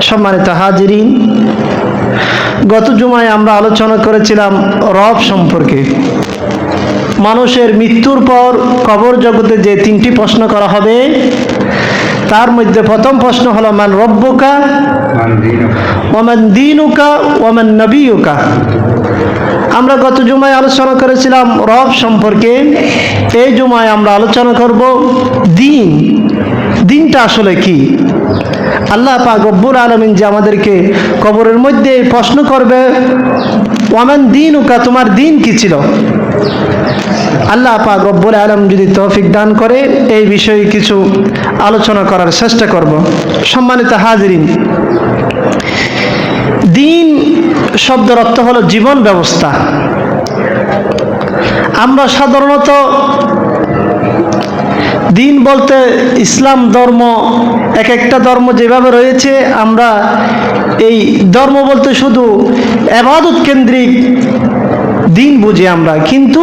সম্মানিত হাজিরিন, গত জুমায় আমরা আলোচনা করেছিলাম রব সম্পর্কে। মানুষের মৃত্যুর পর কবর জগতে যে তিনটি প্রশ্ন করা হবে, তার মধ্যে প্রথম প্রশ্ন হলো মান রব্বুকা ওয়ামান দীনুকা ওয়ামান নবিয়ুকা। আমরা গত জুমায় আলোচনা করেছিলাম রব সম্পর্কে। এই জুমায় আমরা আলোচনা করব দিন। দিনটা আসলে কি? আল্লাহ পাক রব্বুল আলামিন যে আমাদেরকে কবরের মধ্যে প্রশ্ন করবে, ওয়ামান দীনুকা, তোমার দিন কি ছিল? আল্লাহ পাক রব্বুল আলামিন যদি তৌফিক দান করে এই বিষয়ে কিছু আলোচনা করার চেষ্টা করব। সম্মানিত হাজিরিন, দিন শব্দের অর্থ হলো জীবন ব্যবস্থা। আমরা সাধারণত দিন বলতে ইসলাম ধর্ম, এক একটা ধর্ম যেভাবে রয়েছে, আমরা এই ধর্ম বলতে শুধু ইবাদত কেন্দ্রিক দিন বুঝি আমরা। কিন্তু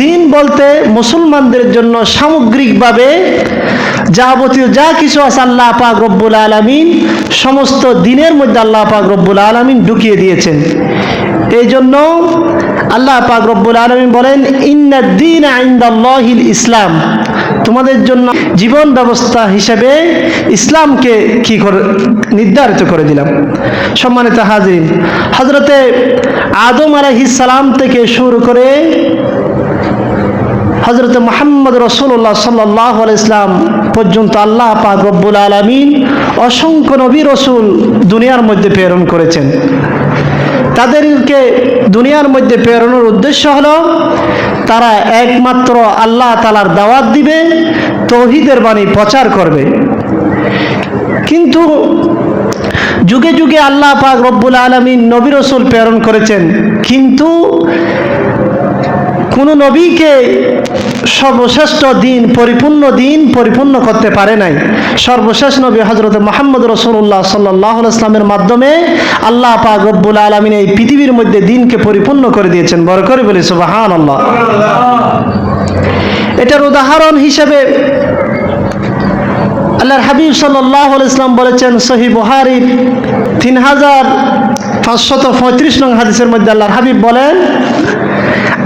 দিন বলতে মুসলমানদের জন্য সামগ্রিকভাবে যাবতীয় যা কিছু আছে আল্লাহ পাক রব্বুল আলামিন সমস্ত দিনের মধ্যে আল্লাহ পাক রব্বুল আলামিন ঢুকিয়ে দিয়েছেন। এই জন্য আল্লাহ পাক রব্বুল আলামিন বলেন, ইন্নাদ দীনা ইনদাল্লাহিল ইসলাম, তোমাদের জন্য জীবন ব্যবস্থা হিসেবে ইসলামকে কি করে নির্ধারিত করে দিলাম। সম্মানিত হাজিরিন, হযরতে আদম আলাইহিস সালাম থেকে শুরু করে হযরত মুহাম্মদ রাসূলুল্লাহ সাল্লাল্লাহু আলাইহি ওয়াসাল্লাম পর্যন্ত আল্লাহ পাক রব্বুল আলামিন অসংখ্য নবী রাসূল দুনিয়ার মধ্যে প্রেরণ করেছেন। তাদেরকে দুনিয়ার মধ্যে প্রেরণের উদ্দেশ্য হলো তারা একমাত্র আল্লাহ তাআলার দাওয়াত দিবে, তৌহিদের বাণী প্রচার করবে। কিন্তু যুগে যুগে আল্লাহ পাক রব্বুল আলামিন নবী রাসূল প্রেরণ করেছেন, কিন্তু কোন নবীকে সর্বশ্রেষ্ঠ দিন, পরিপূর্ণ করতে পারে নাই। সর্বশেষ নবী হযরত মুহাম্মদ রাসূলুল্লাহ সাল্লাল্লাহু আলাইহি ওয়াসাল্লামের মাধ্যমে আল্লাহ পাক রব্বুল আলামিন এই পৃথিবীর মধ্যে দিনকে পরিপূর্ণ করে দিয়েছেন। বড় করে বলি সুবহানাল্লাহ। এটার উদাহরণ হিসেবে আল্লাহর হাবিব সাল্লাল্লাহু আলাইহি ওয়াসাল্লাম বলেছেন, সহিহ বুখারীর 3535 নং হাদিসের মধ্যে আল্লাহর হাবিব বলেন,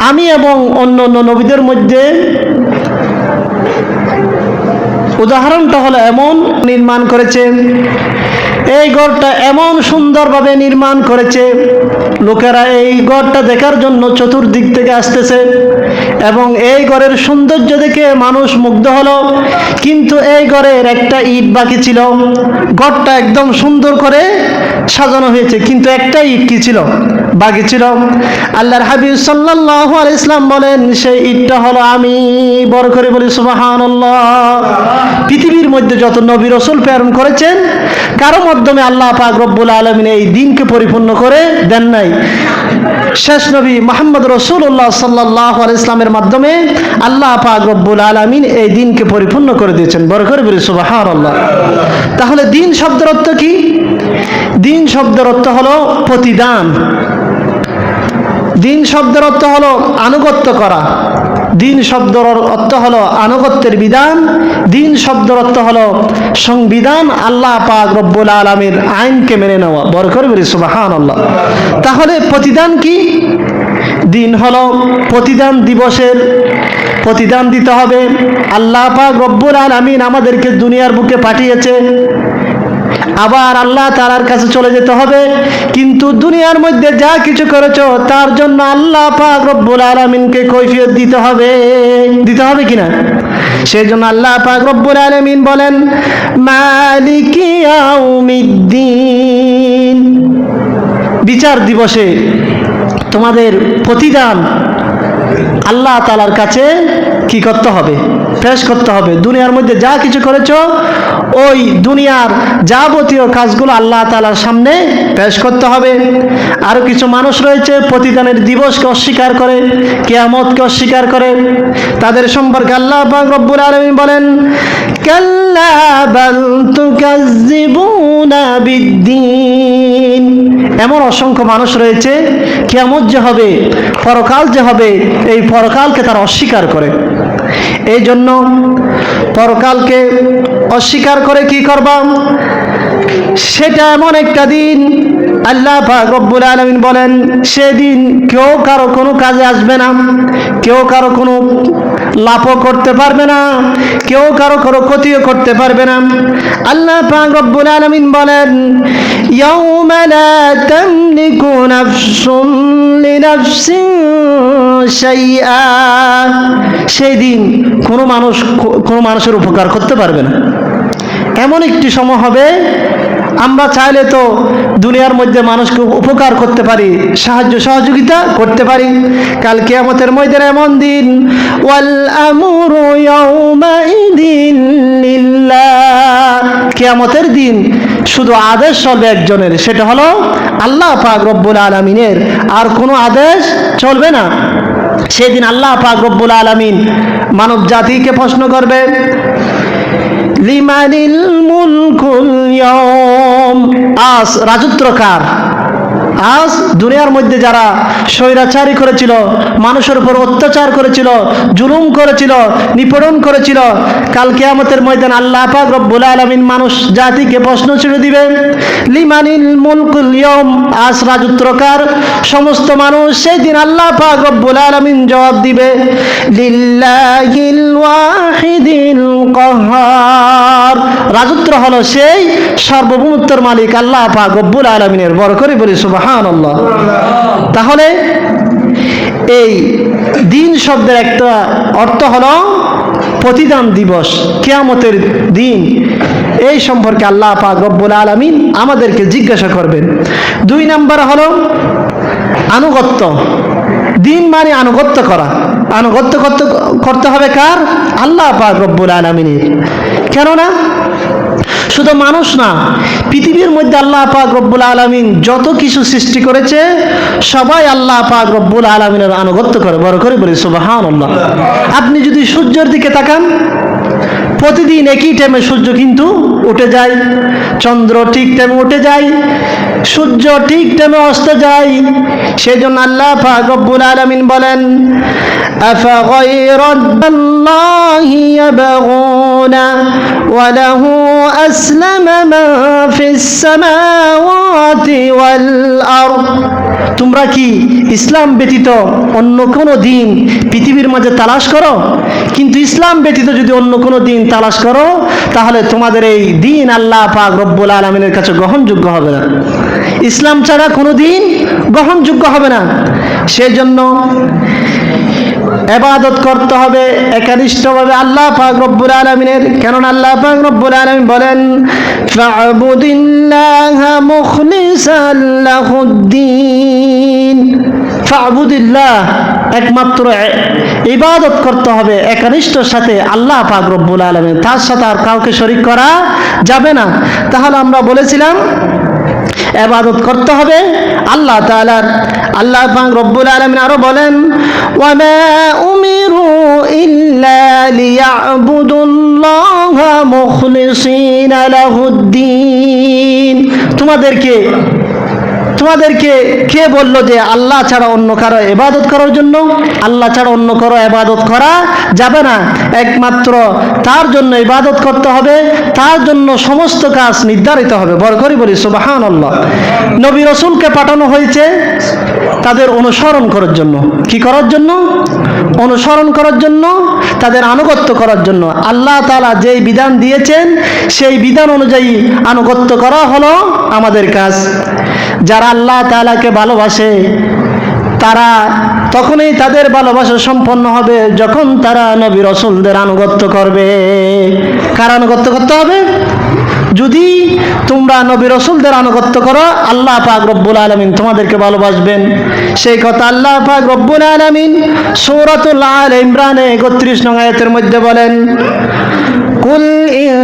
আমি এবং অন্য নবীদের মধ্যে উদাহরণটা হলো এমন নির্মাণ করেছে, এই ঘরটা এমন সুন্দরভাবে নির্মাণ করেছে, লোকেরা এই ঘরটা দেখার জন্য চতুর্দিক থেকে আসতেছে এবং এই ঘরের সৌন্দর্য দেখে মানুষ মুগ্ধ হলো। কিন্তু এই ঘরের একটা ইট বাকি ছিল। ঘরটা একদম সুন্দর করে সাজানো হয়েছে, কিন্তু একটা ইট কি ছিল? বাকি ছিল। আল্লাহর হাবিব সাল্লাল্লাহু আলাইহি ওয়াসাল্লাম বলেন, সেই ইটটা হলো আমি। বড় করে বলি সুবহানাল্লাহ। পৃথিবীর মধ্যে যত নবী রাসূল প্রেরণ করেছেন, কারো মাধ্যমে আল্লাহ পাক রব্বুল আলামিন এই দিনকে পরিপূর্ণ করে দেন নাই। শেষ নবী মুহাম্মদ রাসূলুল্লাহ সাল্লাল্লাহু আলাইহি ওয়াসাল্লামের মাধ্যমে আল্লাহ পাক রব্বুল আলামিন এই দিনকে পরিপূর্ণ করে দিয়েছেন। বড় করে বলি সুবহানাল্লাহ। তাহলে দিন শব্দের অর্থ কি? দিন শব্দের অর্থ হলো প্রতিদান। দিন শব্দের অর্থ হলো আনুগত্য করা। দিন শব্দের অর্থ হলো আনুগত্যের বিধান। দিন শব্দের অর্থ হলো সংবিধান, আল্লাহ পাক রব্বুল আলামিনের আইনকে মেনে নেওয়া। বড় করে বলি সুবহানাল্লাহ। তাহলে প্রতিদান কি? দিন হলো প্রতিদান দিবসের প্রতিদান দিতে হবে। আল্লাহ পাক রব্বুল আলামিন আমাদেরকে দুনিয়ার বুকে পাঠিয়েছে, আবার আল্লাহ তাআলার কাছে চলে যেতে হবে। কিন্তু দুনিয়ার মধ্যে যা কিছু করেছো তার জন্য আল্লাহ পাক রব্বুল আলামিনকে কৈফিয়ত দিতে হবে কিনা? সেই জন্য আল্লাহ পাক রব্বুল আলামিন বলেন, মালিকি ইয়াউমিদ্দিন, বিচার দিবসে তোমাদের প্রতিদান আল্লাহ তাআলার কাছে কি করতে হবে? পেশ করতে হবে। দুনিয়ার মধ্যে যা কিছু করেছো ওই দুনিয়ার যাবতীয় কাজগুলো আল্লাহ তাআলার সামনে পেশ করতে হবে। আরো কিছু মানুষ রয়েছে প্রতিদানের দিবসকে অস্বীকার করে, কিয়ামতকে অস্বীকার করে। তাদের সম্পর্কে আল্লাহ পাক রব্বুল আলামিন বলেন, কাল্লা বাল তুকাজ্জিবুনা বিদ্দীন। এমন অসংখ্য মানুষ রয়েছে কিয়ামত যে হবে, পরকাল যে হবে, এই পরকালকে তারা অস্বীকার করে। এই জন্য পরকালকে অস্বীকার করে কি করবা? সেটা এমন একটা দিন, আল্লাহ পাক রব্বুল আলামিন বলেন সেদিন কেউ কারো কোনো কাজে আসবে না, কেউ কারো কোনো লাভও করতে পারবে না, কেউ কারো কোনো ক্ষতিও করতে পারবে না। আল্লাহ পাক রব্বুল আলামিন বলেন ইয়াউমা লা তামলিকু নাফসুন লিনাফসিন শাইআ, সেই দিন কোনো মানুষের উপকার করতে পারবে না। এমন একটি সময় হবে, আমরা চাইলে তো দুনিয়ার মধ্যে মানুষকে উপকার করতে পারি, সাহায্য সহযোগিতা করতে পারি। কাল কিয়ামতের ময়দানে এমন দিন, ওয়াল আমরু ইয়াউমাইদিন লিল্লাহ, কিয়ামতের দিন শুধু আদেশ চলবে একজনের, সেটা হলো আল্লাহ পাক রব্বুল আলামিনের, আর কোনো আদেশ চলবে না। সেদিন আল্লাহ পাক রব্বুল আলামিন মানব জাতিকে প্রশ্ন করবে লিমানিল মুলকুল ইয়াউম, আজ রাজত্ব কার? আজ দুনিয়ার মধ্যে যারা স্বৈরাচারী করেছিল, মানুষের উপর অত্যাচার করেছিল, জুলুম করেছিল, নিপীড়ন করেছিল, কাল কিয়ামতের ময়দানে আল্লাহ পাক রব্বুল আলামিন মানুষ জাতিকে প্রশ্ন ছুড়ে দিবেন লিমানিল মুলকুল ইয়াউম, আজ রাজত্ব কার? সমস্ত মানুষ সেই দিন আল্লাহ পাক রব্বুল আলামিন জবাব দিবে লিল্লাহিল ওয়াহিদিল কাহ্হার, রাজত্ব হলো সেই সার্বভৌমত্বের মালিক আল্লাহ পাক রব্বুল আলামিনের। বড় করে বলি সুবহানাল্লাহ। তাহলে এই দিন শব্দের একটা অর্থ হলো প্রতিদান দিবস, কিয়ামতের দিন। এই সম্পর্কে আল্লাহ পাক রব্বুল আলামিন আমাদেরকে জিজ্ঞাসা করবেন। 2 নাম্বার হলো আনুগত্য। দিন মানে আনুগত্য করা। আনুগত্য করতে হবে কার? আল্লাহ পাক রব্বুল আলামিনের। কেননা শুধু মানুষ না, পৃথিবীর মধ্যে আল্লাহ পাক রব্বুল আলামিন যত কিছু সৃষ্টি করেছে সবাই আল্লাহ পাক রব্বুল আলামিনের আনুগত্য করে। বড় করে বলি সুবহানাল্লাহ। আপনি যদি সূর্যের দিকে তাকান, প্রতিদিন একই টাইমে সূর্য কিন্তু উঠে যায়, চন্দ্র ঠিক টাইমে উঠে যায়, সূর্য ঠিক টাইমে অস্ত যায়। সেই জন্য আল্লাহ পাক রব্বুল আলামিন বলেন আফাগায়রাল্লাহি ইয়াবগুনা ওয়া লাহু আসলামা মান ফিস সামাওয়াতি ওয়াল আরদ, তোমরা কি ইসলাম ব্যতীত অন্য কোনো দিন পৃথিবীর মাঝে তালাশ করো? কিন্তু ইসলাম ব্যতীত যদি অন্য কোনো দিন তালাশ করো তাহলে তোমাদের এই দিন আল্লাহ পাক রব্বুল আলামিনের কাছে গ্রহণযোগ্য হবে না। ইসলাম ছাড়া কোনো দিন গ্রহণযোগ্য হবে না। সেজন্য ইবাদত করতে হবে একনিষ্ঠভাবে আল্লাহ পাক রব্বুল আলামিনের। কেননা আল্লাহ পাক রব্বুল আলামিন বলেন ফা'বুদিল্লাহা মুখলিসান লাহুদ্দিন, ফা'বুদিল্লাহ, একমাত্র ইবাদত করতে হবে একনিষ্ঠর সাথে আল্লাহ পাক রব্বুল আলামিন, তার সাথে আর কাউকে শরীক করা যাবে না। তাহলে আমরা বলেছিলাম ইবাদত করতে হবে আল্লাহ তাআলার। আল্লাহ পাক রব্বুল আলামিন আরো বলেন ওয়ামা উমিরু ইল্লা লিয়াবুদুল্লাহা মুখলিসিনা লাহুদ্দিন, তোমাদেরকে কে বললো যে আল্লাহ ছাড়া অন্য কারো ইবাদত করার জন্য? আল্লাহ ছাড়া অন্য কারো ইবাদত করা যাবে না, একমাত্র তার জন্য ইবাদত করতে হবে, তার জন্য সমস্ত কাজ নির্ধারিত হবে। বড় করে বলি সুবহানাল্লাহ। নবী রাসূলকে পাঠানো হয়েছে তাদের অনুসরণ করার জন্য। কি করার জন্য? অনুসরণ করার জন্য, তাদের আনুগত্য করার জন্য। আল্লাহ তাআলা যেই বিধান দিয়েছেন সেই বিধান অনুযায়ী আনুগত্য করা হলো আমাদের কাজ। যারা আল্লাহ তাআলাকে ভালোবাসে তারা তখনই তাদের ভালোবাসা সম্পন্ন হবে যখন তারা নবী রাসূলদের আনুগত্য করবে। কার আনুগত্য করতে হবে? যদি তোমরা নবী রাসূলদের আনুগত্য করো আল্লাহ পাক রব্বুল আলামিন তোমাদেরকে ভালোবাসবেন। সেই কথা আল্লাহ পাক রব্বুল আলামিন সূরাতুল আলে ইমরানে 31 নং আয়াতের মধ্যে বলেন কুল ইন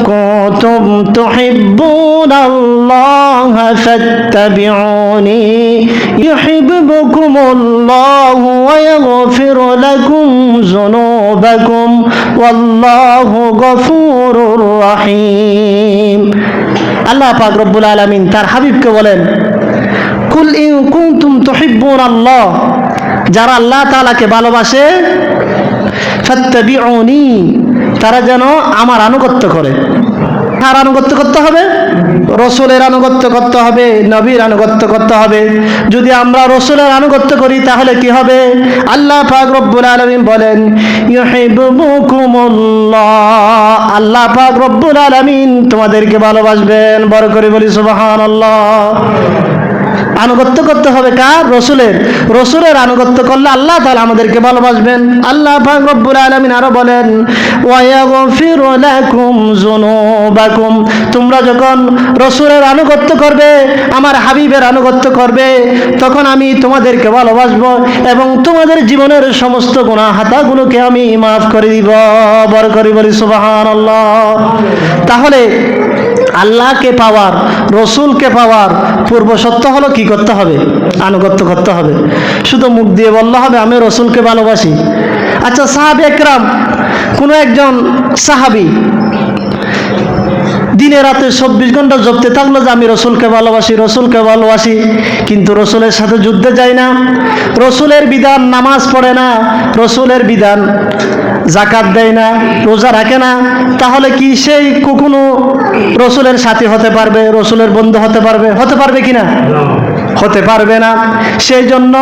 কুনতুম তুহিব্বুনাল্লাহা ফাত্তাবিউনি ইউহিব্বুকুমুল্লাহু ওয়া ইয়াগফির লাকুম যুনুবাকুম ওয়াল্লাহু গফুরুর রহিম। আল্লাহ পাক রব্বুল আলামিন তার হাবিবকে বলেন কুল ইন কুনতুম তুহিব্বুনাল্লাহ, যারা আল্লাহ তাআলাকে ভালোবাসে ফাত্তাবিউনি, তারা যেন আমার আনুগত্য করে। কার আনুগত্য করতে হবে? রসুলের আনুগত্য করতে হবে, নবীর আনুগত্য করতে হবে। যদি আমরা রসুলের আনুগত্য করি তাহলে কি হবে? আল্লাহ পাক রব্বুল আলামিন বলেন ইউহিব্বুকুমুল্লাহ, আল্লাহ পাক রব্বুল আলামিন তোমাদেরকে ভালোবাসবেন। বড় করে বলি সুবহানাল্লাহ। আনুগত্য করতে হবে কার? রসুলের। রসুলের আনুগত্য করলে আল্লাহ তাআলা আমাদেরকে ভালোবাসবেন। আল্লাহ পাক রব্বুল আলামিন আরো বলেন ওয়া ইয়াগফিরু লাকুম যুনুবাকুম, তোমরা যখন রসুলের আনুগত্য করবে, আমার হাবিবের আনুগত্য করবে, তখন আমি তোমাদেরকে ভালোবাসবো এবং তোমাদের জীবনের সমস্ত গুনাহ হাতাগুলোকে আমি মাফ করে দিব। বড় করে বলি সুবহানাল্লাহ। তাহলে আল্লাহকে পাওয়ার, রসুলকে পাওয়ার পূর্ব সত্য হলো কি করতে হবে? আনুগত্য করতে হবে। শুধু মুখ দিয়ে বললে হবে আমি রসুলকে ভালোবাসি। আচ্ছা, সাহাবী একরাম, কোনো একজন সাহাবী দিনে রাতে 24 ঘন্টা জপতে থাকলো যে আমি রসুলকে ভালোবাসি, রসুলকে ভালোবাসি, কিন্তু রসুলের সাথে যুদ্ধে যায় না, রসুলের বিধান নামাজ পড়ে না, রসুলের বিধান জাকাত দেয় না, রোজা রাখে না, তাহলে কি সেই কখনো রসুলের সাথী হতে পারবে? রসুলের বন্ধু হতে পারবে? হতে পারবে কিনা? হতে পারবে না। সেই জন্য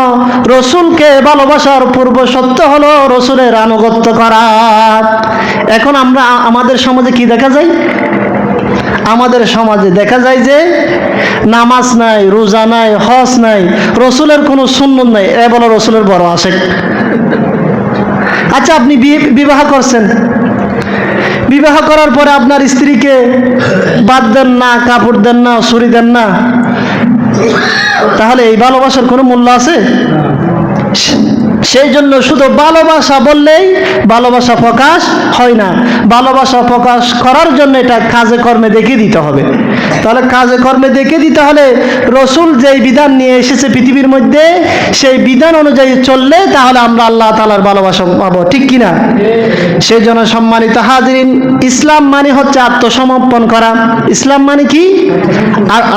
রসুলকে ভালোবাসার পূর্ব সত্য হলো রসুলের আনুগত্য করা। এখন আমরা আমাদের সমাজে কি দেখা যায়? আমাদের সমাজে দেখা যায় যে নামাজ নাই, রোজা নাই, হজ নাই, রসুলের কোনো সুন্নত নাই, এ বলো রসুলের বড় আশেক। আচ্ছা, আপনি বিবাহ করছেন, বিবাহ করার পরে আপনার স্ত্রীকে বাদ দেন না, কাপড় দেন না, ছুরি দেন না, তাহলে এই ভালোবাসার কোনো মূল্য আছে? সেই জন্য শুধু ভালোবাসা বললেই ভালোবাসা প্রকাশ হয় না। ভালোবাসা প্রকাশ করার জন্য এটা কাজে কর্মে দেখিয়ে দিতে হবে। তাহলে কাজে কর্মে দেখিয়ে দিতে হলে রসুল যেই বিধান নিয়ে এসেছে পৃথিবীর মধ্যে, সেই বিধান অনুযায়ী চললে তাহলে আমরা আল্লাহ তাআলার ভালোবাসা পাবো, ঠিক কিনা? সেই জন্য সম্মানিত হাজিরিন, ইসলাম মানে হচ্ছে আত্মসমর্পণ করা। ইসলাম মানে কি?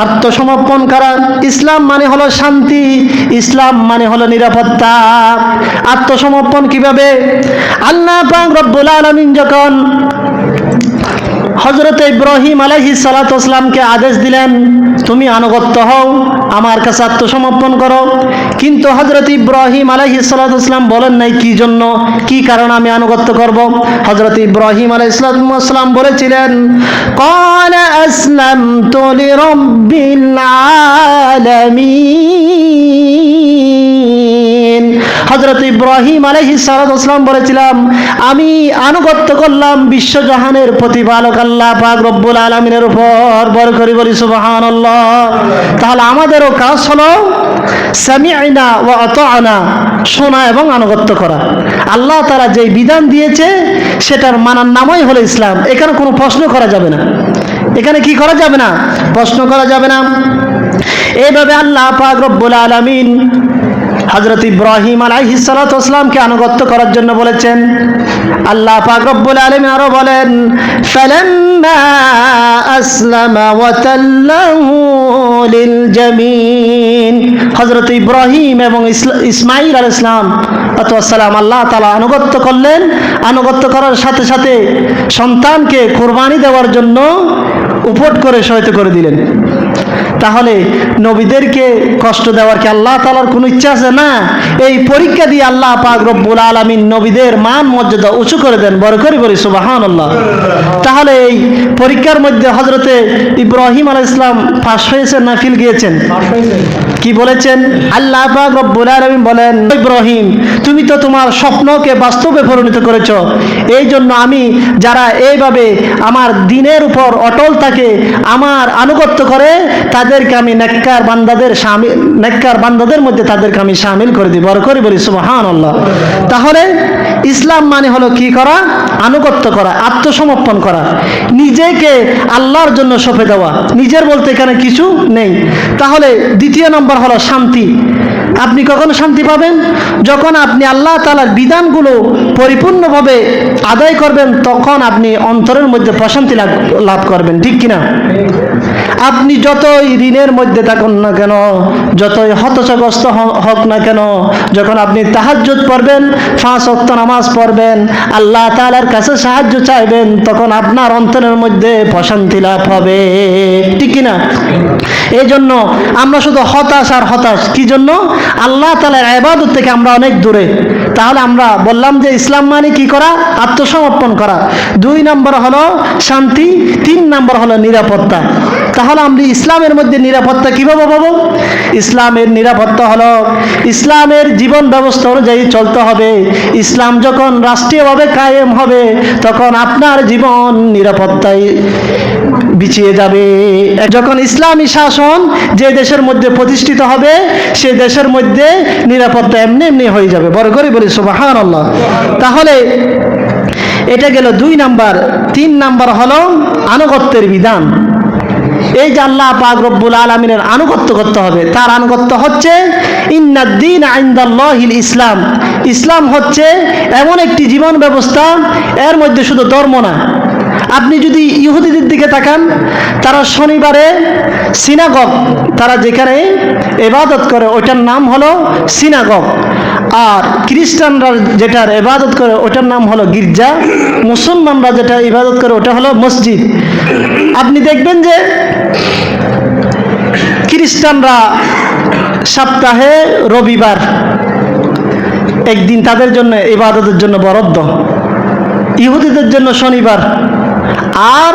আত্মসমর্পণ করা। ইসলাম মানে হলো শান্তি, ইসলাম মানে হলো নিরাপত্তা। আত্মসমর্পণ কিভাবে? আল্লাহ পাক রব্বুল আলামিন যখন হযরত ইব্রাহিম আলাইহিস সালাতু ওয়াস সালামকে আদেশ দিলেন তুমি আনুগত্য হও, আমার কাছে আত্মসমর্পণ করো, কিন্তু হযরত ইব্রাহিম আলাইহিস সালাতু ওয়াস সালাম বলেন নাই কি জন্য, কি কারণে আমি আনুগত্য করব। হযরত ইব্রাহিম আলাইহিস সালাতু ওয়াস সালাম বলেছিলেন ক্বালা আসলামতু লিরাব্বিল আলামিন। হযরত ইব্রাহিম আলাইহিস সালাতু ওয়াস সালাম বলেছিলাম আমি আনুগত্য করলাম বিশ্বজাহানের প্রতিপালক আল্লাহ পাক রব্বুল আলামিনের উপর। বড় করে বলি সুবহানাল্লাহ। তাহলে আমাদেরও কাজ হলো সামি'না ওয়া আতা'না, শোনা এবং আনুগত্য করা। আল্লাহ তাআলা যেই বিধান দিয়েছে সেটার মানার নামই হলো ইসলাম। এখানে কোনো প্রশ্ন করা যাবে না। এখানে কি করা যাবে না? প্রশ্ন করা যাবে না। এইভাবে আল্লাহ পাক রব্বুল আলামিন হযরত ইব্রাহিম আলাইহিস সালাতু ওয়াস সালামকে আনুগত্য করার জন্য বলেছেন। আল্লাহ পাক রব্বুল আলামিন আরো বলেন ফালাম্মা আসলামা ওয়া তাল্লাহু লিল জামিন। হযরত ইব্রাহিম এবং ইসমাঈল আলাইহিস সালাম আল্লাহ তাআলা আনুগত্য করলেন। আনুগত্য করার সাথে সাথে সন্তানকে কুরবানি দেওয়ার জন্য উপট করে শহীদ করে দিলেন। তাহলে নবীদেরকে কষ্ট দেওয়ার কি আল্লাহ তাআলার কোনো ইচ্ছা আছে? না। এই পরীক্ষা দিয়ে আল্লাহ পাক রব্বুল আলামিন নবীদের মান মর্যাদা উঁচু করে দেন। বড় করে বলি সুবহানাল্লাহ। তাহলে এই পরীক্ষার মধ্যে হযরতে ইব্রাহিম আলাইহিস সালাম পাস হয়েছেন না ফেল গিয়েছেন? কি বলেছেন? আল্লাহ পাক রব্বুল আলামিন বলেন ইব্রাহিম তুমি তো তোমার স্বপ্নকে বাস্তবে পরিণত করেছো, এই জন্য আমি যারা এইভাবে আমার দ্বীনের উপর অটল থাকে, আমার আনুগত্য করে, তাদেরকে আমি নেককার বান্দাদের মধ্যে তাদেরকে আমি শামিল করে দিব। বড় করে বলি সুবহানাল্লাহ। তাহলে ইসলাম মানে হলো কি করা? আনুগত্য করা, আত্মসমর্পণ করা, নিজেকে আল্লাহর জন্য সঁপে দেওয়া। নিজের বলতে এখানে কিছু নেই। তাহলে দ্বিতীয় নম্বর হলো শান্তি। আপনি কখন শান্তি পাবেন? যখন আপনি আল্লাহ তাআলার বিধানগুলো পরিপূর্ণভাবে আদায় করবেন, তখন আপনি অন্তরের মধ্যে প্রশান্তি লাভ করবেন, ঠিক কিনা? আপনি যতই ঋণের মধ্যে থাকুন না কেন, যতই হতাশাগ্রস্ত হোক না কেন, যখন আপনি তাহাজ্জুদ পড়বেন, 5 ওয়াক্ত নামাজ পড়বেন, আল্লাহ তাআলার কাছে সাহায্য চাইবেন, তখন আপনার অন্তরের মধ্যে প্রশান্তি লাভ হবে, ঠিক কিনা? এই জন্য আমরা শুধু হতাশ আর হতাশ, কি জন্য? আল্লাহ তাআলার ইবাদত থেকে আমরা অনেক দূরে। তাহলে আমরা বললাম যে ইসলাম মানে কি করা? আত্মসমর্পণ করা। 2 নম্বর হলো শান্তি, 3 নম্বর হলো নিরাপত্তা। তাহলে আমরা ইসলামের মধ্যে নিরাপত্তা কিভাবে পাবো? ইসলামের নিরাপত্তা হলো ইসলামের জীবন ব্যবস্থা অনুযায়ী চলতে হবে। ইসলাম যখন রাষ্ট্রীয়ভাবে কায়েম হবে, তখন আপনার জীবন নিরাপত্তায় বিছিয়ে যাবে। যখন ইসলামী শাসন যে দেশের মধ্যে প্রতিষ্ঠিত হবে, সে দেশের মধ্যে নিরাপত্তা এমনি এমনি হয়ে যাবে। বড় করে বলি সুবহানাল্লাহ। তাহলে এটা গেল 2 নাম্বার। 3 নাম্বার হলো আনুগত্যের বিধান। এই যে আল্লাহ পাক রব্বুল আলামিনের আনুগত্য করতে হবে। তার আনুগত্য হচ্ছে ইন্নাদ-দীন ইনদাল্লাহিল ইসলাম। ইসলাম হচ্ছে এমন একটি জীবন ব্যবস্থা, এর মধ্যে শুধু ধর্ম না। আপনি যদি ইহুদিদের দিকে তাকান, তারা শনিবারে সিনাগগ, তারা যেখানে ইবাদত করে ওইটার নাম হলো সিনাগগ। আর খ্রিস্টানরা যেটার ইবাদত করে ওটার নাম হলো গির্জা। মুসলমানরা যেটা ইবাদত করে ওটা হলো মসজিদ। আপনি দেখবেন যে খ্রিস্টানরা সপ্তাহে রবিবার একদিন তাদের জন্য ইবাদতের জন্য বরাদ্দ, ইহুদিদের জন্য শনিবার। আর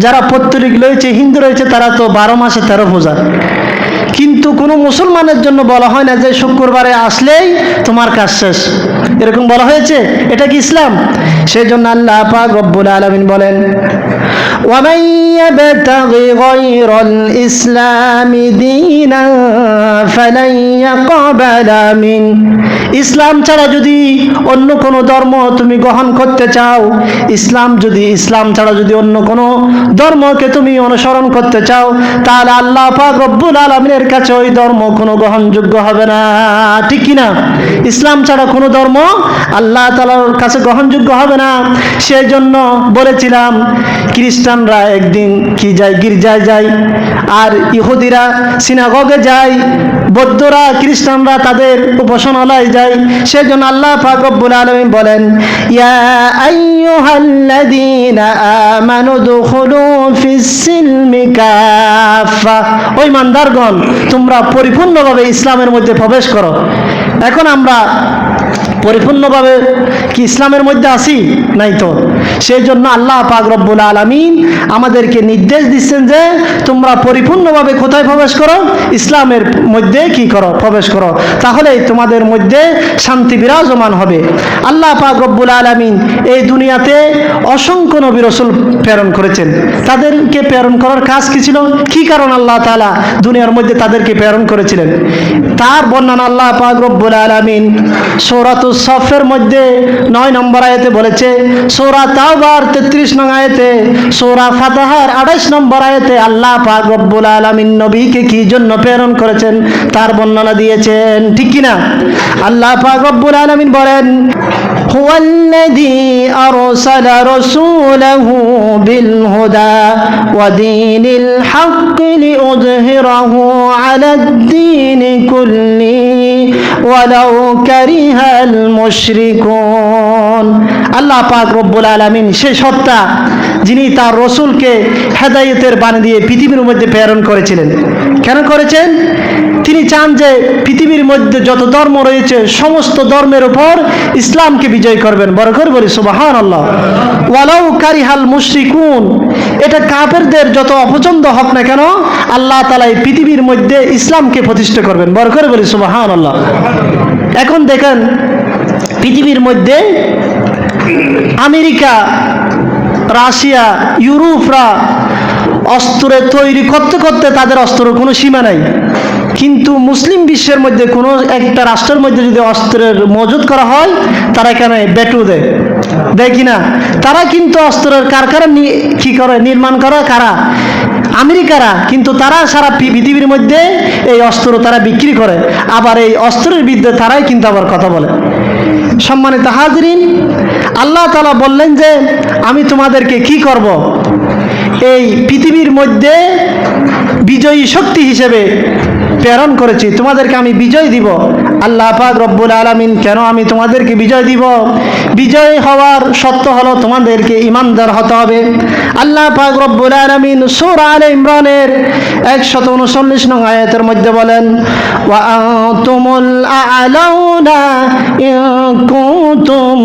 যারা পৈতৃক রয়েছে, হিন্দু রয়েছে, তারা তো 12 মাসে 13 পূজা। কিন্তু কোনো মুসলমানের জন্য বলা হয় না যে শুক্রবারে আসলেই তোমার কাজ শেষ, এরকম বলা হয়েছে। এটা কি ইসলাম? সেই জন্য আল্লাহ পাক রব্বুল আলামিন বলেন, وَمَن يَبْتَغِ غَيْرَ الْإِسْلَامِ دِينًا فَلَن يُقْبَلَ مِنْهُ। ইসলাম ছাড়া যদি অন্য কোনো ধর্ম তুমি গ্রহণ করতে চাও, ইসলাম ছাড়া যদি অন্য কোনো ধর্মকে তুমি অনুসরণ করতে চাও, তাহলে আল্লাহ পাক রব্বুল আলামিনের কাছে ওই ধর্ম কোনো গ্রহণযোগ্য হবে না, ঠিক কিনা? ইসলাম ছাড়া কোনো ধর্ম আল্লাহ তাআলার কাছে গ্রহণযোগ্য হবে না। সেই জন্য বলেছিলাম, খ্রিস্টানরা একদিন কি যায়? গির্জায় যায়। আর ইহুদিরা সিনাগগে যায়, বৌদ্ধরা, খ্রিস্টানরা তাদের উপাসনালয়ে যায়। সেজন্য আল্লাহ পাক রব্বুল আলামিন বলেন, ইয়া আইয়ুহাল্লাযীনা আমানু দুখুলু ফিস-সিলমি কাফা। ওই ইমানদারগণ, তোমরা পরিপূর্ণভাবে ইসলামের মধ্যে প্রবেশ করো। এখন আমরা পরিপূর্ণভাবে কি ইসলামের মধ্যে আছি? নাই তো। সেই জন্য আল্লাহ পাক রব্বুল আলামিন আমাদেরকে নির্দেশ দিচ্ছেন যে তোমরা পরিপূর্ণভাবে কোথায় প্রবেশ করো? ইসলামের মধ্যে কি করো? প্রবেশ করো। তাহলে তোমাদের মধ্যে শান্তি বিরাজমান হবে। আল্লাহ পাক রব্বুল আলামিন এই দুনিয়াতে অসংখ্য নবী রাসূল প্রেরণ করেছেন। তাদেরকে প্রেরণ করার কাজ কি ছিল? কি কারণ আল্লাহ তাআলা দুনিয়ার মধ্যে তাদেরকে প্রেরণ করেছিলেন? তার বর্ণনা আল্লাহ পাক রব্বুল আলামিন সূরাতুস সফের মধ্যে 9 নম্বর আয়াতে বলেছে, সূরা তাওবার 33 নং আয়াতে, সূরা ফাতিহার 28 নম্বর আয়াতে আল্লাহ পাক রব্বুল আলামিন নবীকে কি জন্য প্রেরণ করেছেন তার বর্ণনা দিয়েছেন, ঠিক কিনা? আল্লাহ পাক রব্বুল আলামিন বলেন, হুয়াল্লাযী আরসালা রাসূলাহু বিল হুদা ওয়া দীনিল হাক্কি লিইয়ুযহিরাহু আলাদ-দীনি কুল্লিহি ওয়ালাউ কারিহাল মুশরিকুন। আল্লাহ পাক রব্বুল আলামিন সেই সত্তা যিনি তার রাসূলকে হেদায়েতের বাণী দিয়ে পৃথিবীর মধ্যে প্রেরণ করেছিলেন। কেন করেছেন? তিনি চান যে পৃথিবীর মধ্যে যত ধর্ম রয়েছে সমস্ত ধর্মের উপর ইসলামকে বিজয় করবেন। বড় করে বলি সুবহানাল্লাহ। ওয়ালাউ কারিহাল মুশরিকুন। এটা কাফেরদের যত অপছন্দ হোক না কেন, আল্লাহ তাআলা এই পৃথিবীর মধ্যে ইসলামকে প্রতিষ্ঠা করবেন। বড় করে বলি সুবহানাল্লাহ। এখন দেখেন পৃথিবীর মধ্যে আমেরিকা, রাশিয়া, ইউরোপরা অস্ত্র তৈরি করতে করতে তাদের অস্ত্রের কোনো সীমা নাই। কিন্তু মুসলিম বিশ্বের মধ্যে কোনো একটা রাষ্ট্রের মধ্যে যদি অস্ত্রের মজুদ করা হয়, তারা এখানে ব্যাটু দেয়, দেয় কিনা? তারা কিন্তু অস্ত্রের কারখানা কি করে, নির্মাণ করে কারা? আমেরিকারা। কিন্তু তারা সারা পৃথিবীর মধ্যে এই অস্ত্র তারা বিক্রি করে, আবার এই অস্ত্রের বিরুদ্ধে তারাই কিন্তু আবার কথা বলে। সম্মানিত হাজরিন, আল্লাহ তাআলা বললেন যে আমি তোমাদেরকে কি করব, এই পৃথিবীর মধ্যে বিজয়ী শক্তি হিসেবে প্রেরণ করেছি, তোমাদেরকে আমি বিজয় দিব। আল্লাহ পাক রব্বুল আলামিন, কেন আমি তোমাদেরকে বিজয় দিব? বিজয় হওয়ার শর্ত হলো তোমাদেরকে ঈমানদার হতে হবে। আল্লাহ পাক রব্বুল আলামিন সূরা আলে ইমরানের 139 নং আয়াতের মধ্যে বলেন, ওয়া আনতুমুল আ'লাউনা ইন কুনতুম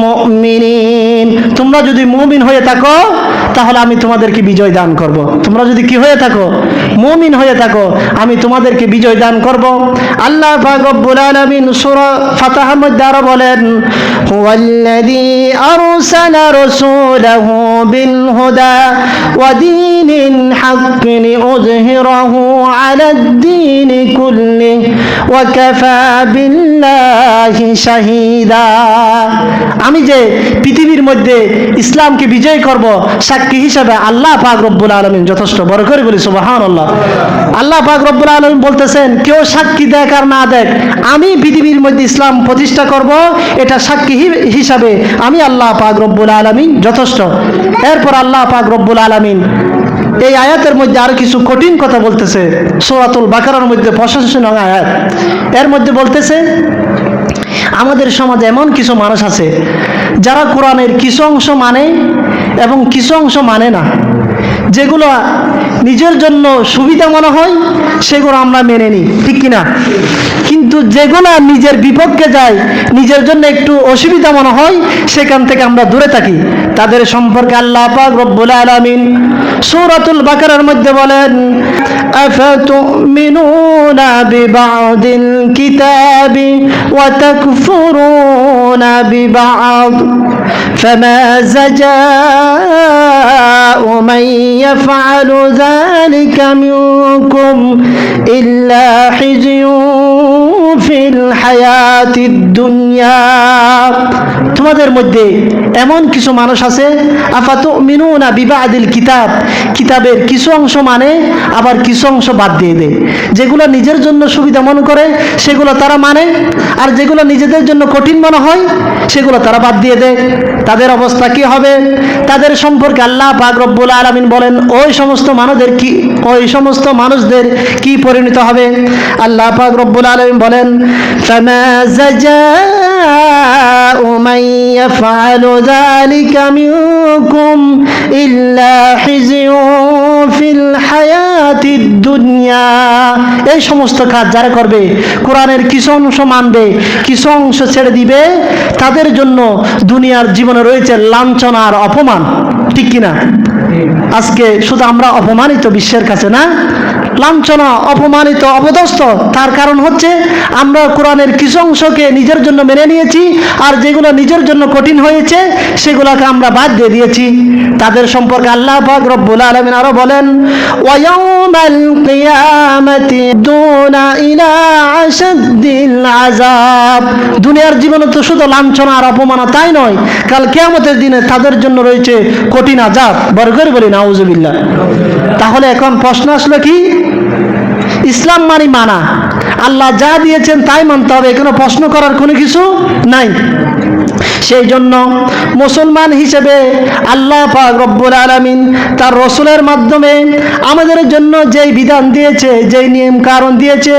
মুমিনিন, তোমরা যদি মুমিন হয়ে থাকো তাহলে আমি তোমাদেরকে বিজয় দান করব। তোমরা যদি কি হয়ে থাকো? মুমিন হয়ে থাকো, আমি তোমাদেরকে বিজয় দান করব। আল্লাহ পাক রব্বুল আলামিন সূরা ফাতহার মধ্যে আরো বলেন, হুয়াল্লাযী আরসালা রাসূলাহু বিল হুদা ওয়া দীনিল হাক্কি লিইয়ুযহিরাহু আলাদ-দীনি কুল্লিহি ওয়া কাফা বিল্লাহি শাহীদা। আমি যে পৃথিবীর মধ্যে ইসলামকে বিজয় করব, সাক্ষী হিসেবে আল্লাহ পাক রব্বুল আলামিন যথেষ্ট। বড় করে বলি সুবহানাল্লাহ। আল্লাহ পাক রব্বুল আলামিন বলতেছেন, কেউ সাক্ষী দেখ আর না দেখ, আমি পৃথিবীর মধ্যে ইসলাম প্রতিষ্ঠা করব, এটা সাক্ষী হিসাবে আমি আল্লাহ পাক রব্বুল আলামিন যথেষ্ট। এরপর আল্লাহ পাক রব্বুল আলামিন এই আয়াতের মধ্যে আরো কিছু কঠিন কথা বলতেছে। সূরাতুল বাকারার মধ্যে 85 নং আয়াত, এর মধ্যে বলতেছে, আমাদের সমাজে এমন কিছু মানুষ আছে যারা কোরআনের কিছু অংশ মানে এবং কিছু অংশ মানে না। যেগুলো নিজের জন্য সুবিধা মনে হয় সেগুলো আমরা মেনে নিই, ঠিক কিনা? কিন্তু যেগুলো নিজের বিপক্ষে যায়, নিজের জন্য একটু অসুবিধা মনে হয়, সেখান থেকে আমরা দূরে থাকি। তাদের সম্পর্কে আল্লাহ পাক রব্বুল আলামিন সূরাতুল বাকারার মধ্যে বলেন, আফাতুমিনুনা বিবাদিল কিতাবি ওয়া তাকফুরুনা বিবাদ ফামা জাযাউ মান ইয়াফআলু যালিকা মিনকুম ইল্লা খিজয়ুন ফিল হায়াতিদ দুনিয়া। তোমাদের মধ্যে এমন কিছু মানুষ আছে, আফাতুমিনুনা বিবাদিল কিতাব, কিতাবের কিছু অংশ মানে আবার কিছু অংশ বাদ দিয়ে দেয়। যেগুলো নিজের জন্য সুবিধা মনে করে সেগুলো তারা মানে, আর যেগুলো নিজেদের জন্য কঠিন মনে হয় সেগুলো তারা বাদ দিয়ে দেয়। তাদের অবস্থা কি হবে? তাদের সম্পর্কে আল্লাহ পাক রব্বুল আলামিন বলেন, ওই সমস্ত মানুষদের কি পরিণত হবে? আল্লাহ পাক রব্বুল আলামিন বলেন, ফামা জাযাউ মান ইয়াফআলু যালিকা মিনকুম ইল্লা খিজয়ুন ফিল হায়াতিদ দুনিয়া। এই সমস্ত কাজ যারা করবে, কোরআনের কিছু অংশ মানবে, কিছু অংশ ছেড়ে দিবে, তাদের জন্য দুনিয়ার জীবনে রয়েছে লাঞ্ছনা আর অপমান, ঠিক কিনা? আজকে শুধু আমরা অপমানিত বিশ্বের কাছে, না, লাঞ্ছনা, অপমানিত, অপদস্থ। তার কারণ হচ্ছে আমরা কোরআনের কিছু অংশকে নিজের জন্য মেনে নিয়েছি, আর যেগুলো নিজের জন্য কঠিন হয়েছে সেগুলোকে আমরা বাদ দিয়ে দিয়েছি। তাদের সম্পর্কে আল্লাহ পাক রব্বুল আলামিন আরো বলেন, ওয়া ইয়াউমাল কিয়ামাতি দুনা ইলা আশাদ্দিল আযাব। দুনিয়ার জীবনে তো শুধু লাঞ্ছনা আর অপমান তাই নয়, কাল কিয়ামতের দিনে তাদের জন্য রয়েছে কঠিন আযাব। বড় করে বলি নাউজুবিল্লাহ। তাহলে এখন প্রশ্ন আসলো কি? ইসলাম মানে মানা, আল্লাহ যা দিয়েছেন তাই মানতে হবে, এখানে প্রশ্ন করার কোনো কিছু নাই। সেই জন্য মুসলমান হিসেবে আল্লাহ পাক রব্বুল আলামিন তার রাসূলের মাধ্যমে আমাদের জন্য যেই বিধান দিয়েছে, যেই নিয়ম কারণ দিয়েছে,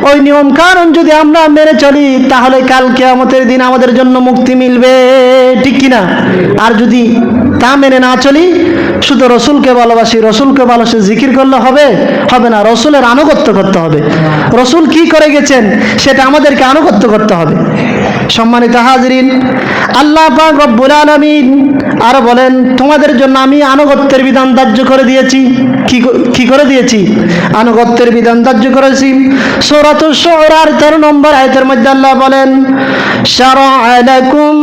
ওই নিয়ম কারণ যদি আমরা মেনে চলি তাহলে কাল কিয়ামতের দিন আমাদের জন্য মুক্তি মিলবে, ঠিক কিনা? আর যদি তা মেনে না চলি, শুধু রসুলকে ভালোবাসি, রসুলকে ভালোবাসি জিকির করলে হবে না। রসুলের আনুগত্য করতে হবে। রসুল কি করে গেছেন সেটা আমাদেরকে আনুগত্য করতে হবে। সম্মানিত হাজরিন, আল্লাহ পাক রব্বুল আলামিন আরো বলেন, তোমাদের জন্য আমি আনুগত্যের বিধান ধার্য করে দিয়েছি। কি করে দিয়েছি? আনুগত্যের বিধান ধার্য করেছি। সূরাতুশ শুআরার 13 নম্বর আয়াতের মধ্যে আল্লাহ বলেন, শারা'a লাকুম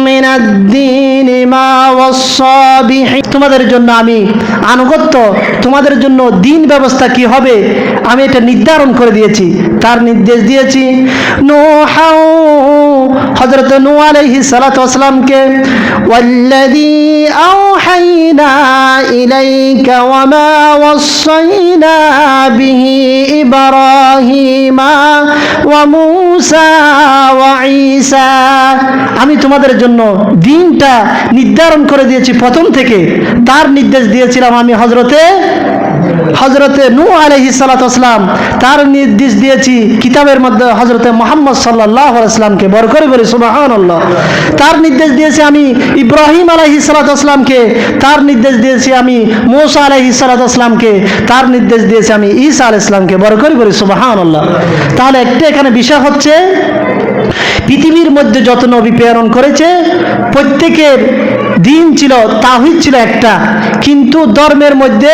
মিনাদ-দীন الدين ما وصى به তোমাদের জন্য আমি আনুগত্য তোমাদের জন্য দিন ব্যবস্থা কি হবে আমি এটা নির্ধারণ করে দিয়েছি তার নির্দেশ দিয়েছি নূহ হযরত নূহ আলাইহিস সালাতু ওয়াস সালামকে ওয়াল্লাযী আওহাইনা ইলাইকা ওয়া মা ওয়াসাইনা বিহি ইব্রাহিমা ওয়া মূসা ওয়া ঈসা আমি তোমাদের জন্য দিনটা নির্ধারণ করে দিয়েছি প্রথম থেকে তার নির্দেশ দিয়েছিলাম আমি হযরতে নূহ আলাইহিস সালাতু ওয়াস সালাম তার নির্দেশ দিয়েছি কিতাবের মধ্যে হযরতে মুহাম্মদ সাল্লাল্লাহু আলাইহি ওয়াসাল্লামকে বড় করে বলি সুবহানাল্লাহ তার নির্দেশ দিয়েছি আমি ইব্রাহিম আলাইহিস সালাতু ওয়াস সালামকে তার নির্দেশ দিয়েছি আমি মূসা আলাইহিস সালাতু ওয়াস সালামকে তার নির্দেশ দিয়েছি আমি ঈসা আলাইহিস সালামকে বড় করে বলি সুবহানাল্লাহ তাহলে একটা এখানে বিষয় হচ্ছে পৃথিবীর মধ্যে যত নবী প্রেরণ করেছে প্রত্যেকের দিন ছিল তাওহীদ ছিল একটা কিন্তু ধর্মের মধ্যে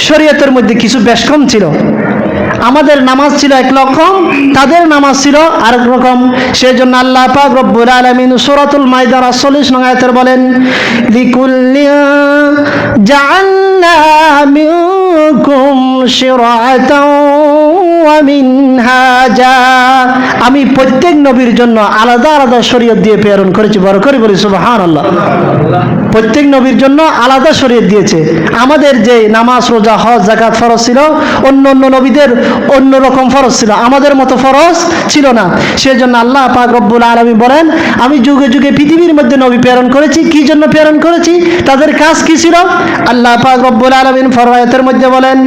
শরীয়তের মধ্যে কিছু বেশকম ছিল আমাদের নামাজ ছিল এক রকম তাদের নামাজ ছিল আরেক রকম সেজন্য আল্লাহ পাক রব্বুল আলামিন সূরাতুল মাইদার 48 নং আয়াতে বলেন লিকুল্লি জাআলনা মিনকুম শিরআতাও ওয়া মিনহাজা আমি প্রত্যেক নবীর জন্য আলাদা আলাদা শরীয়ত দিয়ে প্রেরণ করেছি বড় করে বলি সুবহানাল্লাহ প্রত্যেক নবীর জন্য আলাদা শরীয়ত দিয়েছে আমাদের যে নামাজ রোজা হজ যাকাত ফরজ ছিল অন্য অন্য নবীদের অন্য রকম ফরজ ছিল আমাদের মতো ফরজ ছিল না সেজন্য আল্লাহ পাক রব্বুল আলামিন বলেন আমি যুগে যুগে পৃথিবীর মধ্যে নবী প্রেরণ করেছি কি জন্য প্রেরণ করেছি তাদের কাজ কি ছিল আল্লাহ পাক রব্বুল আলামিন ফরমায়েতের মধ্যে বলেন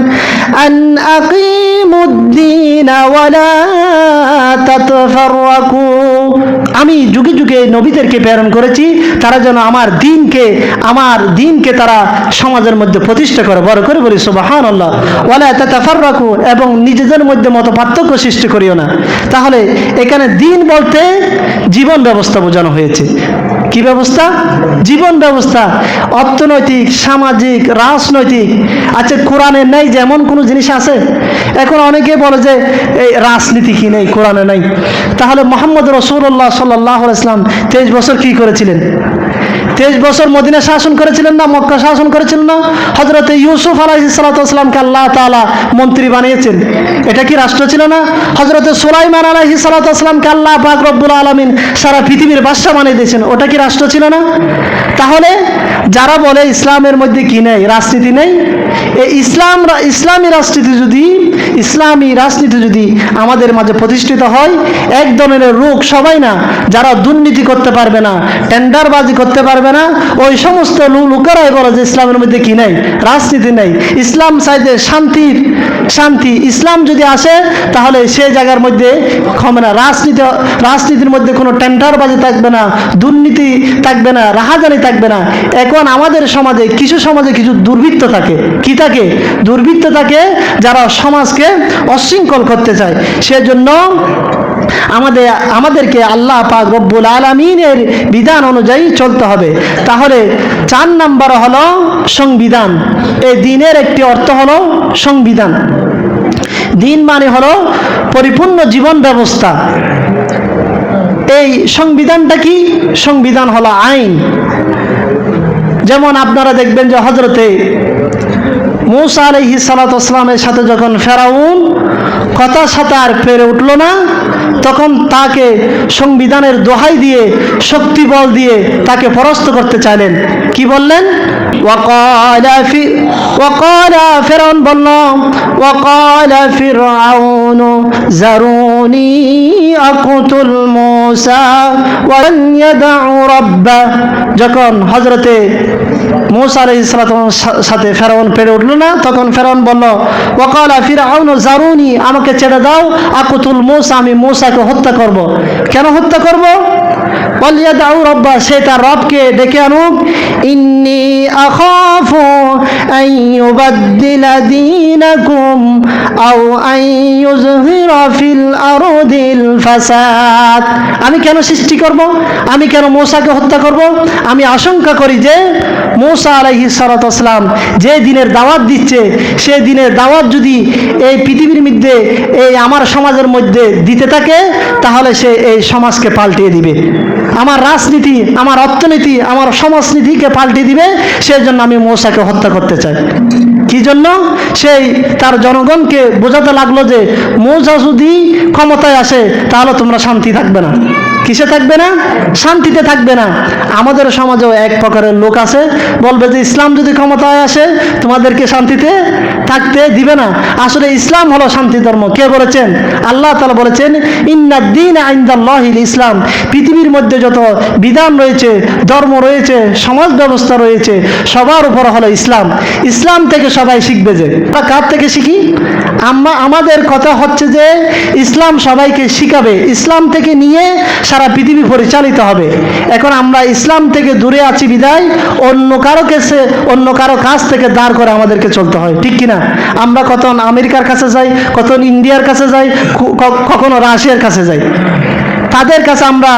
আন আকিমুদ্দিন ওয়া লা তাতাফাররাকু আমি যুগে যুগে নবীদেরকে প্রেরণ করেছি তারা যেন আমার দিনকে তারা সমাজের মধ্যে প্রতিষ্ঠা করে বড় করে বলি সুবহানাল্লাহ ওয়া লা তাতাফাররাকু এবং নিজেদের মধ্যে মত পার্থক্য সৃষ্টি করিও না তাহলে এখানে দিন বলতে জীবন ব্যবস্থা বোঝানো হয়েছে কি ব্যবস্থা জীবন ব্যবস্থা অর্থনৈতিক সামাজিক রাজনৈতিক আচ্ছা কোরআনে নেই যেমন কোনো জিনিস আছে এখন অনেকে বলে যে এই রাজনীতি কি নেই কোরআনে নাই তাহলে মুহাম্মদ রাসূলুল্লাহ সাল্লাল্লাহু আলাইহি ওয়াসাল্লাম 23 বছর কি করেছিলেন 23 বছর মদিনা শাসন করেছিলেন না মক্কা শাসন করেছিলেন না হযরত ইউসুফ আলাইহিস সালাতু ওয়াস সালামকে আল্লাহ তাআলা মন্ত্রী বানিয়েছেন এটা কি রাষ্ট্র ছিল না হযরত সুলাইমান আলাইহিস সালাতু ওয়াস সালামকে আল্লাহ পাক রব্বুল আলামিন সারা পৃথিবীর বাদশা বানিয়ে দিয়েছেন ওটা কি রাষ্ট্র ছিল না তাহলে যারা বলে ইসলামের মধ্যে কি নেই রাজনীতি নেই এই ইসলামী রাজনীতি যদি আমাদের মাঝে প্রতিষ্ঠিত হয় এক ধরনের লোক সবাই না যারা দুর্নীতি করতে পারবে না টেন্ডারবাজি করতে পারবে না ওই সমস্ত লোকেরাই বলে যে ইসলামের মধ্যে কি নেই রাজনীতি নেই ইসলাম চাইতে শান্তি ইসলাম যদি আসে তাহলে সেই জায়গার মধ্যে হবে না রাজনীতির মধ্যে কোনো টেন্ডারবাজি থাকবে না দুর্নীতি থাকবে না রাহাজানি থাকবে না এখন আমাদের সমাজে কিছু দুর্বৃত্ত থাকে কি থাকে দুর্বৃত্ত থাকে যারা সমাজকে অশৃঙ্খল করতে চায় সেজন্য আমাদেরকে আল্লাহ পাক রব্বুল আলামিনের বিধান অনুযায়ী চলতে হবে তাহলে 4 নাম্বার হলো সংবিধান এই দিনের একটি অর্থ হলো সংবিধান দিন মানে হলো পরিপূর্ণ জীবন ব্যবস্থা এই সংবিধানটা কি সংবিধান হলো আইন যেমন আপনারা দেখবেন যে হযরতে মূসা আলাইহিস সালাতু ওয়াস সালামের সাথে যখন ফেরাউন কথার সাথে আর পেরে উঠল না তখন তাকে সংবিধানের দোহাই দিয়ে শক্তি বল দিয়ে তাকে পরাস্ত করতে চাইলেন কি বললেন ফেরাউন বলল ওয়াকালা ফিরআউন জারুনি আকুতুল মূসা ওয়ালান ইয়াদউ রাব্বা যখন হযরতে মূসা আলাইহিস সাথে ফেরাউন পেরে উঠল না তখন ফেরাউন বলল ওয়াকালা ফিরআউন জারুনি আমাকে ছেড়ে দাও আকুতুল মূসা আমি মূসাকে হত্যা করব কেন হত্যা করব ওয়ালিয়াদউ রাব্বা সে তার রবকে ডেকে আনুক ইন্নী আখাফু আন ইউবাদদিলা দীনাকুম আও আন ইউযহিরা ফিল আরদিল ফাসাদ আমি কেন সৃষ্টি করব আমি কেন মূসাকে হত্যা করব আমি আশঙ্কা করি যে মূসা আলাইহিস সালাতু ওয়াসসালাম যে দিনের দাওয়াত দিচ্ছে, সেই দিনের দাওয়াত যদি এই পৃথিবীর মধ্যে এই আমার সমাজের মধ্যে দিতে থাকে, তাহলে সে এই সমাজকে পাল্টিয়ে দিবে। আমার রাজনীতি, আমার অর্থনীতি, আমার সমাজনীতিকে পাল্টিয়ে দিবে। সেই জন্য আমি মূসাকে হত্যা করতে চাই। কি জন্য? সেই তার জনগণকে বোঝাতে লাগলো যে মূসা যদি ক্ষমতায় আসে তাহলে তোমরা শান্তি থাকবে না। কিসে থাকবে না? শান্তিতে থাকবে না। আমাদের সমাজেও এক প্রকারের লোক আছে, বলবে যে ইসলাম যদি ক্ষমতায় আসে তোমাদেরকে শান্তিতে থাকতে দিবে না। আসলে ইসলাম হলো শান্তি ধর্ম। কে বলেছেন? আল্লাহ তাআলা বলেছেন, ইন্নাদ-দীনা ইনদাল্লাহিল ইসলাম। পৃথিবীর মধ্যে যত বিধান রয়েছে, ধর্ম রয়েছে, সমাজ ব্যবস্থা রয়েছে, সবার উপর হলো ইসলাম। ইসলাম থেকে সবাই শিখবে। যে আমরা কার থেকে শিখি? আমাদের কথা হচ্ছে যে ইসলাম সবাইকে শিখাবে, ইসলাম থেকে নিয়ে সারা পৃথিবী পরিচালিত হবে। এখন আমরা ইসলাম থেকে দূরে আছি বিদায় অন্য কারো কাছ থেকে দাঁড় করে আমাদেরকে চলতে হয়, ঠিক কিনা? আমরা কখন আমেরিকার কাছে যাই, কখন ইন্ডিয়ার কাছে যাই, কখনো রাশিয়ার কাছে যাই। তাদের কাছে আমরা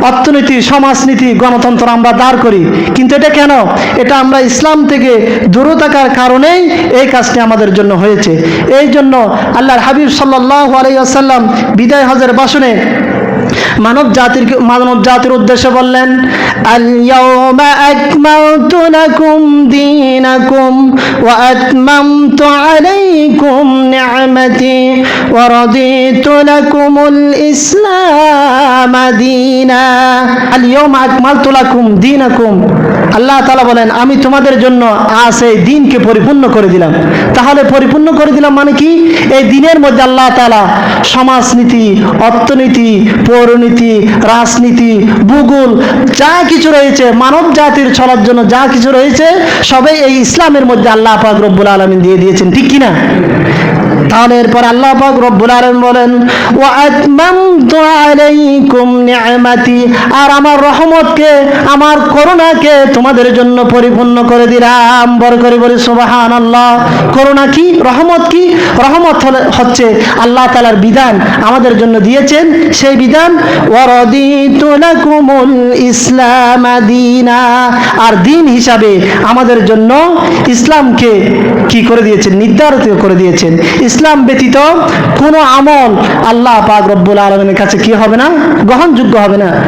অর্থনীতি, সমাজনীতি, গণতন্ত্র আমরা দাঁড় করি। কিন্তু এটা কেন? এটা আমরা ইসলাম থেকে দূরে থাকার কারণেই এই কাজটি আমাদের জন্য হয়েছে। এই জন্য আল্লাহর হাবিব সাল্লাল্লাহু আলাইহি ওয়াসাল্লাম বিদায় হজের ভাষণে মানব জাতির উদ্দেশ্যে বললেন, আল ইয়াউমা আকমালতু লাকুম দীনাকুম ওয়া আতমামতু আলাইকুম নি'মাতি ওয়া রাদিতু লাকুমুল ইসলাম দীনা। আল ইয়াউমা আকমালতু লাকুম দীনাকুম। আল্লাহ তাআলা বলেন, আমি তোমাদের জন্য আজ এই দিনকে পরিপূর্ণ করে দিলাম। তাহলে পরিপূর্ণ করে দিলাম মানে কি? এই দিনের মধ্যে আল্লাহ তাআলা সমাজনীতি, অর্থনীতি, পৌরনীতি, রাজনীতি, ভূগোল যা কিছু রয়েছে, মানব জাতির চলার জন্য যা কিছু রয়েছে, সবই এই ইসলামের মধ্যে আল্লাহ পাক রব্বুল আলামিন দিয়ে দিয়েছেন, ঠিক কিনা? তাহলে এরপর আল্লাহ পাক রব্বুল আলামিন বলেন, ওয়া আতমামতু আলাইকুম নি'মাতি। আর আমার রহমতকে, আমার করুণাকে তোমাদের জন্য পরিপূর্ণ করে দিলাম। বড় করে বলি সুবহানাল্লাহ। করুণা কি? রহমত কি? রহমত হচ্ছে আল্লাহ তাআলার বিধান আমাদের জন্য দিয়েছেন। সেই বিধান, ওয়া রাদিতু লাকুমুল ইসলাম দীনা। আর দিন হিসাবে আমাদের জন্য ইসলামকে কি করে দিয়েছেন? নির্ধারিত করে দিয়েছেন। ইসলাম ব্যতীত কোনো আমল আল্লাহ পাক রব্বুল আলামিনের কাছে কি হবে না? গ্রহণযোগ্য হবে না।